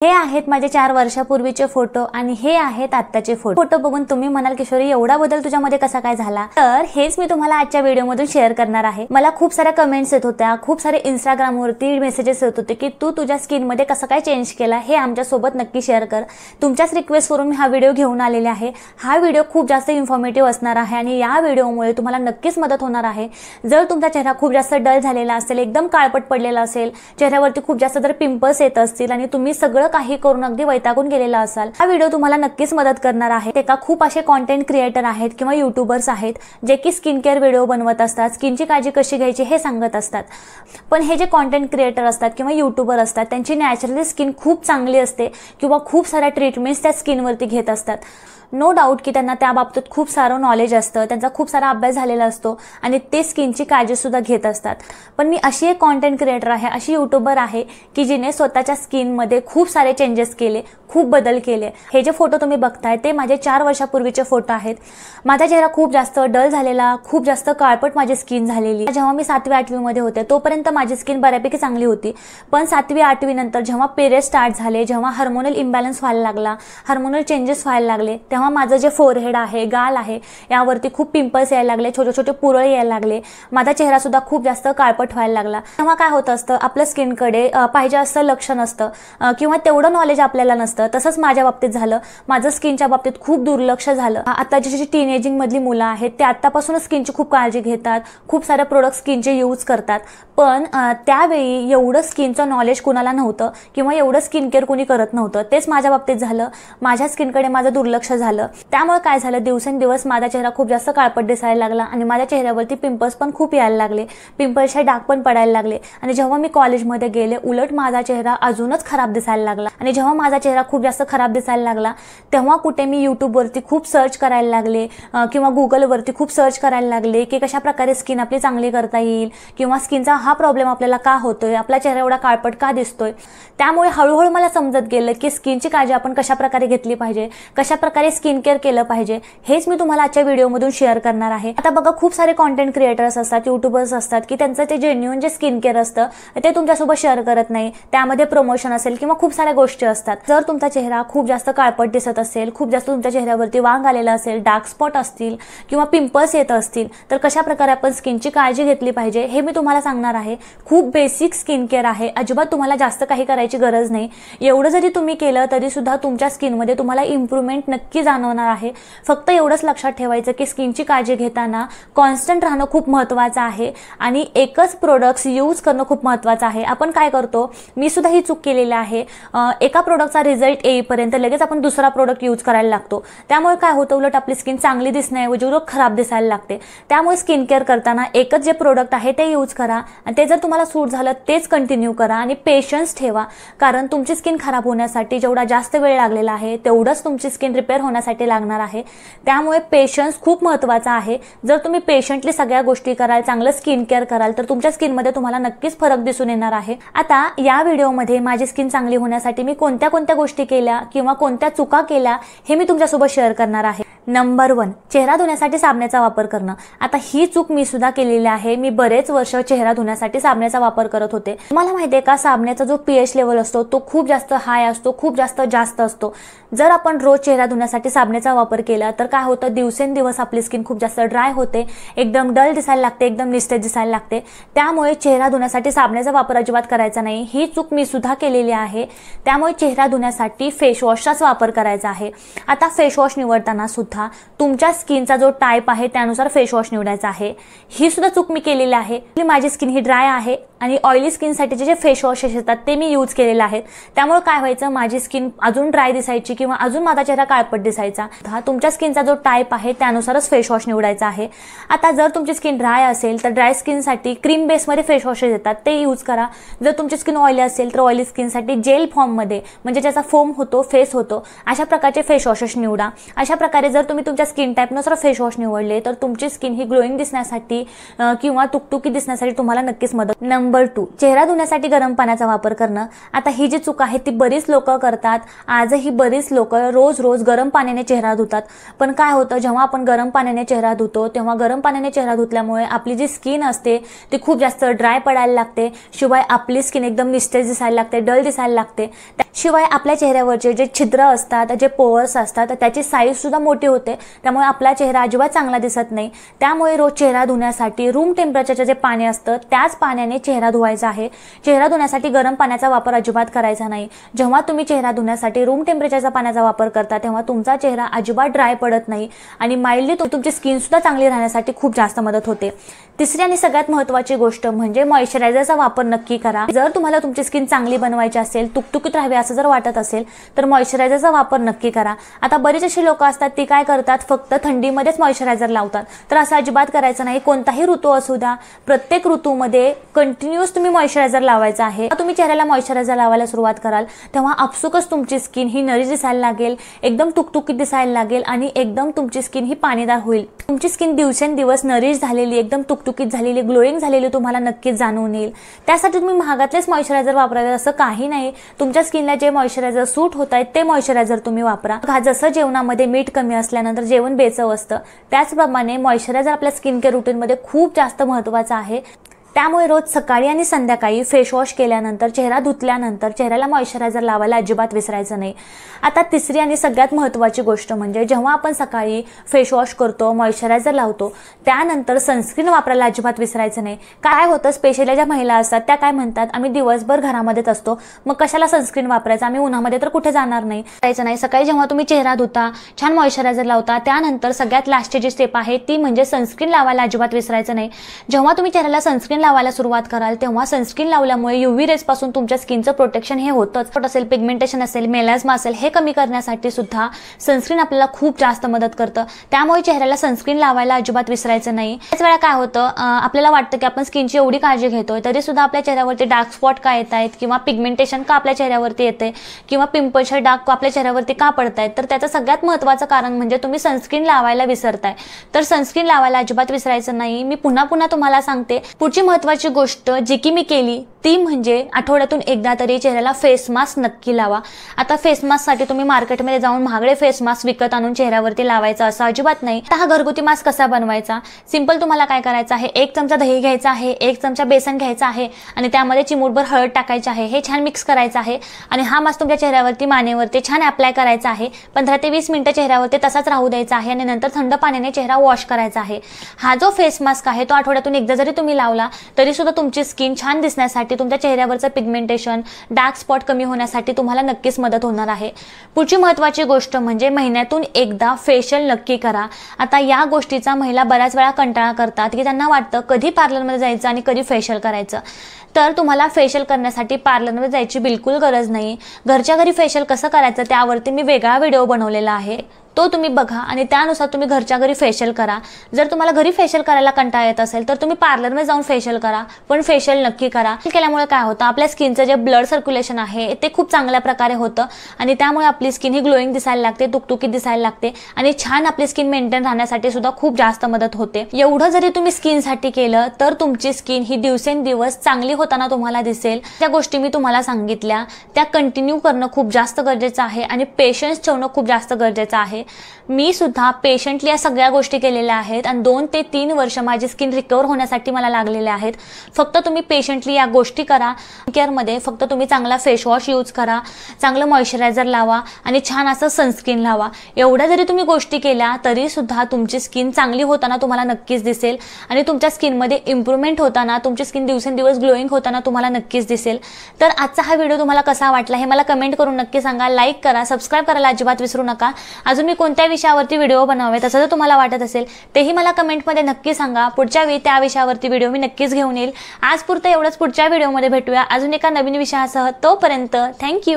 हे आहेत माझे 4 वर्षापूर्वीचे फोटो आणि हे आहेत आत्ताचे फोटो बघून तुम्ही म्हणाल किशोरी एवढा बदल तुझ्यामध्ये कसा काय झाला। तर हेच मी तुम्हाला आजच्या व्हिडिओमधून शेअर करणार आहे। मला खूप साऱ्या कमेंट्स येत होत्या, खूप सारे इंस्टाग्राम वरती मेसेजेस येत होते की तू तुझ्या स्किन मध्ये कसं काय चेंज केला, हे आमच्या सोबत नक्की शेअर कर। तुमच्याच रिक्वेस्ट वरून मी हा व्हिडिओ घेऊन आलेले आहे। हा व्हिडिओ खूप जास्त इन्फॉर्मेटिव्ह असणार आहे आणि या व्हिडिओमुळे तुम्हाला नक्कीच मदत होणार आहे। जर तुमचा चेहरा खूप जास्त डल झालेला असेल, एकदम काळपट पडलेला असेल, चेहऱ्यावरती खूप जास्त जर पिंपल्स येत असतील आणि तुम्ही सगळं काही करून अगदी वैतागून गेलेला असाल, हा व्हिडिओ तुम्हाला नक्कीच मदत करणार आहे। ते का खूप असे कंटेंट क्रिएटर आहेत किंवा युट्यूबर्स आहेत जे की स्किन केअर व्हिडिओ बनवत असतात, स्किनची काळजी कशी घ्यायची हे सांगत असतात। पण हे जे कंटेंट क्रिएटर असतात किंवा युट्यूबर असतात त्यांची नॅचरली स्किन खूप चांगली असते किंवा खूप साऱ्या ट्रीटमेंट्स त्या स्किनवरती घेत असतात। नो डाऊट की त्यांना त्या बाबतीत खूप सारं नॉलेज असतं, त्यांचा खूप सारा अभ्यास झालेला असतो आणि ते स्किनची काळजी सुद्धा घेत असतात। पण मी अशी एक कंटेंट क्रिएटर आहे, अशी युट्यूबर आहे की जिने स्वतःच्या स्किनमध्ये खूप सारे चेंजेस केले, खूप बदल केले। हे जे फोटो तुम्ही बघताय ते माझे 4 वर्षापूर्वीचे फोटो आहेत। माझा चेहरा खूप जास्त डल झालेला, खूप जास्त काळपट माझी स्किन झालेली। जेव्हा मी 7वी 8वी मध्ये होते तोपर्यंत माझी स्किन बऱ्यापैकी चांगली होती, पण 7वी 8वी नंतर जेव्हा पिरियड स्टार्ट झाले, जेव्हा हार्मोनल इम्बॅलन्स व्हायला लागला, हार्मोनल चेंजेस व्हायला लागले, तेव्हा माझं जे फोरहेड आहे, गाल आहे, यावरती खूप पिंपल्स यायला लागले, छोटे छोटे पुरळ यायला लागले, माझा चेहरा सुद्धा खूप जास्त काळपट व्हायला लागला। तेव्हा काय होत असतं, आपल्या स्किनकडे पाहिजे असं लक्ष नसतं किंवा तेवढं नॉलेज आपल्याला नसतं। तसंच माझ्या बाबतीत झालं, माझं स्किनच्या बाबतीत खूप दुर्लक्ष झालं। आताची जी टीनेजिंग मधली मुलं आहेत ते आतापासूनच स्किनची खूप काळजी घेतात, खूप सारे प्रोडक्ट स्किनचे यूज करतात, पण त्यावेळी एवढं स्किनचं नॉलेज कुणाला नव्हतं किंवा एवढं स्किन केअर कुणी करत नव्हतं। तेच माझ्या बाबतीत झालं, माझ्या स्किनकडे माझं दुर्लक्ष झालं। त्यामुळे काय झालं, दिवसेंदिवस माझा चेहरा खूप जास्त काळपट दिसायला लागला आणि माझ्या चेहऱ्यावरती पिंपल्स पण खूप यायला लागले, पिंपल्सचे डाग पण पडायला लागले। आणि जेव्हा मी कॉलेजमध्ये गेले उलट माझा चेहरा अजूनच खराब दिसायला लागला। आणि जेव्हा माझा चेहरा खूप जास्त खराब दिसायला लागला तेव्हा कुठे मी यूट्यूबवरती खूप सर्च करायला लागले किंवा गुगलवरती खूप सर्च करायला लागले की कशा प्रकारे स्किन आपली चांगली करता येईल किंवा स्किनचा हा प्रॉब्लेम आपल्याला का होतोय, आपला चेहरा एवढा काळपट का दिसतोय। त्यामुळे हळूहळू मला समजत गेलं की स्किनची काळजी आपण कशा प्रकारे घेतली पाहिजे, कशा प्रकारे स्किन केअर केलं पाहिजे, हेच मी तुम्हाला आजच्या व्हिडिओमधून शेअर करणार आहे। आता बघा, खूप सारे कंटेंट क्रिएटर्स असतात, युट्यूबर्स असतात की त्यांचं ते जेन्युइन जे स्किन केअर असतं ते तुमच्यासोबत शेअर करत नाही, त्यामध्ये प्रमोशन असेल किंवा खूप साऱ्या गोष्टी असतात। जर तुमचा चेहरा खूप जास्त काळपट दिसत असेल, खूप जास्त तुमच्या चेहऱ्यावरती वांग आलेला असेल, डार्क स्पॉट असतील किंवा पिंपल्स येत असतील, तर कशा प्रकारे आपण स्किनची काळजी घेतली पाहिजे हे मी तुम्हाला सांगणार आहे। खूप बेसिक स्किन केअर आहे, अजिबात तुम्हाला जास्त काही करायची गरज नाही। एवढं जरी तुम्ही केलं तरी सुद्धा तुमच्या स्किनमध्ये तुम्हाला इम्प्रूव्हमेंट नक्की जाणवणार आहे। फक्त एवढंच लक्षात ठेवायचं की स्किनची काळजी घेताना कॉन्स्टंट राहणं खूप महत्त्वाचं आहे आणि एकच प्रोडक्ट्स यूज करणं खूप महत्त्वाचं आहे। आपण काय करतो, मी सुद्धा ही चूक केलेली आहे, एका प्रोडक्टचा रिझल्ट येईपर्यंत लगेच आपण दुसरा प्रोडक्ट यूज करायला लागतो। त्यामुळे काय होतं, उलट आपली स्किन चांगली दिसण्याऐवजी उलट खराब दिसायला लागते। त्यामुळे स्किन केअर करताना एकच जे प्रोडक्ट आहे ते यूज करा आणि ते जर तुम्हाला सूट झालं तेच कंटिन्यू करा आणि पेशन्स ठेवा, कारण तुमची स्किन खराब होण्यासाठी जेवढा जास्त वेळ लागलेला आहे तेवढंच तुमची स्किन रिपेअर होण्यासाठी लागणार आहे। त्यामुळे पेशन्स खूप महत्त्वाचा आहे। जर तुम्ही पेशंटली सगळ्या गोष्टी कराल, चांगलं स्किन केअर कराल तर तुमच्या स्किनमध्ये तुम्हाला नक्कीच फरक दिसून येणार आहे। आता या व्हिडिओमध्ये माझी स्किन चांगली होण्यासाठी मी कोणत्या कोणत्या गोष्टी केल्या किंवा कोणत्या चुका केल्या हे मी तुमच्यासोबत शेअर करणार आहे। नंबर 1, चेहरा धुण्यासाठी साबणाचा वापर करणं। आता ही चूक मी सुद्धा केलेली आहे। मी बरेच वर्ष चेहरा धुण्यासाठी साबणाचा वापर करत होते। तुम्हाला माहिती आहे का, साबणाचा जो pH लेवल असतो तो खूप जास्त हाय असतो, खूप जास्त असतो। जर आपण रोज चेहरा धुण्यासाठी साबणाचा वापर केला तर काय होतं, दिवसेंदिवस आपली स्किन खूप जास्त ड्राय होते, एकदम डल दिसायला लागते, एकदम निस्तेज दिसायला लागते। त्यामुळे चेहरा धुण्यासाठी साबणाचा वापर अजिबात करायचा नाही। ही चूक मी सुद्धा केलेली आहे। त्यामुळे चेहरा धुण्यासाठी फेस वॉशचाच वापर करायचा आहे। आता फेस वॉश निवडताना सुद्धा तुमच्या स्किनचा जो टाइप आहे त्यानुसार फेस वॉश निवडायचा आहे। ही सुद्धा चूक मी केलेली आहे। माझी स्किन ही ड्राय आहे आणि ऑइली स्किनसाठी जे फेस वॉशेस येतात ते मी यूज केलेले आहेत। त्यामुळे काय व्हायचं, माझी स्किन अजून ड्राय दिसायची किंवा अजून माझा चेहरा काळपट दिसायचा। तुमच्या स्किनचा जो टाइप आहे त्यानुसारच फेस वॉश निवडायचा आहे। आता जर तुमची स्किन ड्राय असेल तर ड्राय स्किनसाठी क्रीम बेसमध्ये फेस वॉशेस येतात ते यूज करा। जर तुमची स्किन ऑइली असेल तर ऑइली स्किनसाठी जेल फॉर्ममध्ये, म्हणजे ज्याचा फोम होतो, फेस होतो, अशा प्रकारचे फेस वॉशेस निवडा। अशा प्रकारे जर तुम्ही तुमच्या स्किन टाइपनुसार फेस वॉश निवडले तर तुमची स्किन ही ग्लोईंग दिसण्यासाठी किंवा तुकतुकी दिसण्यासाठी तुम्हाला नक्कीच मदत। नंबर 2, चेहरा धुण्यासाठी गरम पाण्याचा वापर करणं. आता ही जी चूक आहे ती बरीच लोक करतात. आजही बरीच लोक रोज रोज गरम पाण्याने चेहरा धुतात. पण काय होतं, जेव्हा आपण गरम पाण्याने चेहरा धुतो तेव्हा गरम पाण्याने चेहरा धुतल्यामुळे आपली जी स्किन असते ती खूप जास्त ड्राय पडायला लागते. शिवाय आपली स्किन एकदम निस्तेज दिसायला लागते, डल दिसायला लागते. शिवाय आपल्या चेहऱ्यावरचे जे छिद्र असतात, जे पोअर्स असतात, त्याची साईज सुद्धा मोठी होते. त्यामुळे आपला चेहरा अजिबात चांगला दिसत नाही. त्यामुळे रोज चेहरा धुण्यासाठी रूम टेम्परेचरचे जे पाणी असतं त्याच पाण्याने चेहरा धुवायचा आहे. चेहरा धुण्यासाठी गरम पाण्याचा वापर अजिबात करायचा नाही. जेव्हा तुम्ही चेहरा धुण्यासाठी रूम टेम्परेचरचा पाण्याचा वापर करता तेव्हा तुमचा चेहरा अजिबात ड्राय पडत नाही आणि माइल्डली तुमची स्किन सुद्धा चांगली राहण्यासाठी खूप जास्त मदत होते. तिसरी आणि सगळ्यात महत्त्वाची गोष्ट म्हणजे मॉइश्चरायझरचा वापर नक्की करा. जर तुम्हाला तुमची स्किन चांगली बनवायची असेल, तुकतुकीत राहावी असं जर वाटत असेल तर मॉइश्चरायझरचा वापर नक्की करा. आता बरेच अशी लोक असतात ती काय करतात, फक्त थंडीमध्येच मॉइश्चरायझर लावतात. तर असं अजिबात करायचं नाही. कोणताही ऋतू असू द्या, प्रत्येक ऋतूमध्ये कंटिन्यूअस तुम्ही मॉइश्चरायझर लावायचा आहे. तुम्ही चेहऱ्याला मॉइश्चरायझर लावायला सुरुवात कराल तेव्हा आपसुकच तुमची स्किन ही नरी दिसायला लागेल, एकदम तुकतुकीत दिसायला लागेल आणि एकदम तुमची स्किन ही पाणीदार होईल. तुमची स्किन दिवसेंदिवस नरिश झालेली, एकदम तुकतुकीत झालेली, ग्लोईंग झालेली तुम्हाला नक्कीच जाणवून येईल. त्यासाठी तुम्ही महागातलेच मॉइश्चरायझर वापरावे असं काही नाही. तुमच्या स्किनला जे मॉइश्चरायझर सूट होत आहेत ते मॉइश्चरायझर तुम्ही वापरा. जसं जेवणामध्ये मीठ कमी असल्यानंतर जेवण बेचव असतं, त्याचप्रमाणे मॉइश्चरायझर आपल्या स्किन केअर रुटीनमध्ये खूप जास्त महत्त्वाचं आहे. त्यामुळे रोज सकाळी आणि संध्याकाळी फेस वॉश केल्यानंतर, चेहरा धुतल्यानंतर चेहऱ्याला मॉइश्चरायझर लावायला अजिबात विसरायचं नाही. आता तिसरी आणि सगळ्यात महत्त्वाची गोष्ट म्हणजे जेव्हा आपण सकाळी फेस वॉश करतो, मॉइश्चरायझर लावतो, त्यानंतर सनस्क्रीन वापरायला अजिबात विसरायचं नाही. काय होतं, स्पेशली ज्या महिला असतात त्या काय म्हणतात, आम्ही दिवसभर घरामध्येच असतो, मग कशाला सनस्क्रीन वापरायचं, आम्ही उन्हामध्ये तर कुठे जाणार नाही. करायचं नाही. सकाळी जेव्हा तुम्ही चेहरा धुता, छान मॉइश्चरायझर लावता, त्यानंतर सगळ्यात लास्टची जी स्टेप आहे ती म्हणजे सनस्क्रीन लावायला अजिबात विसरायचं नाही. जेव्हा तुम्ही चेहऱ्याला सनस्क्रीन लावायला सुरुवात कराल तेव्हा सनस्क्रीन लावल्यामुळे यूव्ही रेज पासून तुमच्या स्किनचं प्रोटेक्शन हे होतंच. असेल, पिगमेंटेशन असेल, मेलास्मा असेल, हे कमी करण्यासाठी सुद्धा सनस्क्रीन आपल्याला खूप जास्त मदत करतं. त्यामुळे चेहऱ्याला सनस्क्रीन लावायला अजिबात विसरायचं नाही. त्याच वेळा काय होतं, आपल्याला वाटतं की आपण स्किनची एवढी काळजी घेतोय तरी सुद्धा आपल्या चेहऱ्यावरती डार्क स्पॉट का येत आहेत किंवा पिगमेंटेशन का आपल्या चेहऱ्यावरती येते किंवा पिंपल्सचे डाग आपल्या चेहऱ्यावरती का पडतायत, तर त्याचं सगळ्यात महत्त्वाचं कारण म्हणजे तुम्ही सनस्क्रीन लावायला विसरताय. तर सनस्क्रीन लावायला अजिबात विसरायचं नाही. मी पुन्हा तुम्हाला सांगते. पुढची महत्त्वाची गोष्ट जी की मी केली ती म्हणजे आठवड्यातून एकदा तरी चेहऱ्याला फेस मास्क नक्की लावा. आता फेस मास्कसाठी तुम्ही मार्केटमध्ये जाऊन महागडे फेस मास्क विकत आणून चेहऱ्यावरती लावायचा असं अजिबात नाही. आता हा घरगुती मास्क कसा बनवायचा, सिंपल. तुम्हाला काय करायचं आहे, 1 चमचा दही घ्यायचा आहे, 1 चमचा बेसन घ्यायचा आहे आणि त्यामध्ये चिमूटभर हळद टाकायची आहे. हे छान मिक्स करायचं आहे आणि हा मास्क तुमच्या चेहऱ्यावरती, मानेवरती छान अप्लाय करायचा आहे. 15 ते 20 मिनिटं चेहऱ्यावरती तसाच राहू द्यायचा आहे आणि नंतर थंड पाण्याने चेहरा वॉश करायचा आहे. हा जो फेस मास्क आहे तो आठवड्यातून एकदा जरी तुम्ही लावला तरी सुद्धा तुमची स्किन छान दिसण्यासाठी, तुमच्या चेहऱ्यावरचं पिगमेंटेशन, डार्क स्पॉट कमी होण्यासाठी तुम्हाला नक्कीच मदत होणार आहे. पुढची महत्त्वाची गोष्ट म्हणजे महिन्यातून एकदा फेशियल नक्की करा. आता या गोष्टीचा महिला बऱ्याच वेळा कंटाळा करतात की त्यांना वाटतं कधी पार्लरमध्ये जायचं आणि कधी फेशियल करायचं. तर तुम्हाला फेशियल करण्यासाठी पार्लरमध्ये जायची बिलकुल गरज नाही. घरच्या घरी फेशियल कसं करायचं त्यावरती मी वेगळा व्हिडिओ बनवलेला आहे, तो तुम्ही बघा आणि त्यानुसार तुम्ही घरच्या घरी फेशियल करा. जर तुम्हाला घरी फेशियल करायला कंटाळा येत असेल तर तुम्ही पार्लरमध्ये जाऊन फेशियल करा, पण फेशियल नक्की करा. केल्यामुळे काय होतं, आपल्या स्किनचं जे ब्लड सर्क्युलेशन आहे ते खूप चांगल्या प्रकारे होतं आणि त्यामुळे आपली स्किन ही ग्लोईंग दिसायला लागते, तुकतुकीत दिसायला लागते आणि छान आपली स्किन मेंटेन राहण्यासाठी सुद्धा खूप जास्त मदत होते. एवढं जरी तुम्ही स्किनसाठी केलं तर तुमची स्किन ही दिवसेंदिवस चांगली होताना तुम्हाला दिसेल. त्या गोष्टी मी तुम्हाला सांगितल्या त्या कंटिन्यू करणं खूप जास्त गरजेचं आहे आणि पेशन्स ठेवणं खूप जास्त गरजेचं आहे. मी सुद्धा पेशंटली या सगळ्या गोष्टी केलेल्या आहेत आणि 2 ते 3 वर्ष माझी स्किन रिकवर होण्यासाठी मला लागलेले आहेत. फक्त तुम्ही पेशंटली या गोष्टी करा. केअरमध्ये फक्त तुम्ही चांगला फेस वॉश यूज करा, चांगलं मॉइश्चरायझर लावा आणि छान असं सनस्क्रीन लावा. एवढ्या जरी तुम्ही गोष्टी केल्या तरी सुद्धा तुमची स्किन चांगली होताना तुम्हाला नक्कीच दिसेल आणि तुमच्या स्किनमध्ये इम्प्रूव्हमेंट होताना, तुमची स्किन दिवसेंदिवस ग्लोईंग होताना तुम्हाला नक्कीच दिसेल. तर आजचा हा व्हिडिओ तुम्हाला कसा वाटला हे मला कमेंट करून नक्की सांगा. लाईक करा, सबस्क्राईब करायला अजिबात विसरू नका. अजून मी कोणत्या विषयावरती व्हिडिओ बनवावे तसं जर तुम्हाला वाटत असेल तेही मला कमेंटमध्ये नक्की सांगा. पुढच्या वेळी त्या विषयावरती व्हिडिओ मी नक्कीच घेऊन येईल. आज पुरतं एवढंच. पुढच्या व्हिडिओमध्ये भेटूया अजून एका नवीन विषयासह. तोपर्यंत थँक्यू.